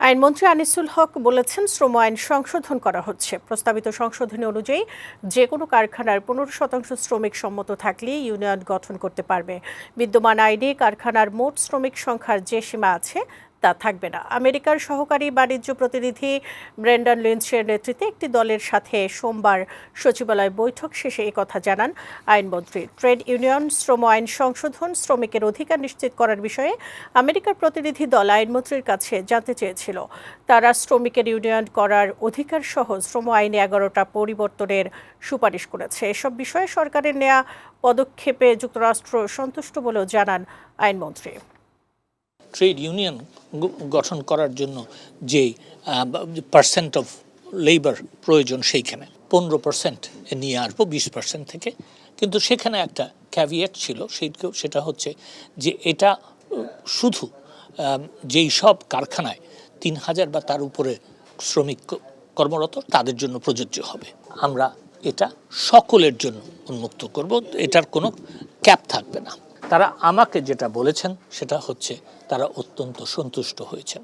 আইনমন্ত্রী আনিসুল হক বলেছেন, শ্রম আইন সংশোধন করা হচ্ছে। প্রস্তাবিত সংশোধনী অনুযায়ী যে কোনো কারখানার 15% শ্রমিক সম্মত থাকলেই ইউনিয়ন গঠন করতে পারবে। বিদ্যমান আইনে কারখানার মোট শ্রমিক সংখ্যার যে সীমা আছে তা থাকবে না। আমেরিকার সহকারী বাণিজ্য প্রতিনিধি ব্রেন্ডন লিঞ্চের নেতৃত্বে একটি দলের সাথে সোমবার সচিবালয় বৈঠক শেষে একথা জানান আইনমন্ত্রী। ট্রেড ইউনিয়ন শ্রম আইন সংশোধন শ্রমিকের অধিকার নিশ্চিত করার বিষয়ে আমেরিকার প্রতিনিধি দল আইনমন্ত্রীর কাছে জানতে চেয়েছিল। তারা শ্রমিকের ইউনিয়ন করার অধিকার সহ শ্রম আইনে 11টা পরিবর্তনের সুপারিশ করেছে। এসব বিষয়ে সরকারের নেওয়া পদক্ষেপে যুক্তরাষ্ট্র সন্তুষ্ট বলেও জানান আইনমন্ত্রী। ট্রেড ইউনিয়ন গঠন করার জন্য যে পার্সেন্ট অফ লেবার প্রয়োজন সেইখানে 15% নিয়ে আসবো 20% থেকে। কিন্তু সেখানে একটা ক্যাভিয়েট ছিল, সেটা হচ্ছে যে এটা শুধু যেই সব কারখানায় 3000 বা তার উপরে শ্রমিক কর্মরত তাদের জন্য প্রযোজ্য হবে। আমরা এটা সকলের জন্য উন্মুক্ত করব, এটার কোনো ক্যাপ থাকবে না। তারা আমাকে যেটা বলেছেন সেটা হচ্ছে তারা অত্যন্ত সন্তুষ্ট হয়েছেন।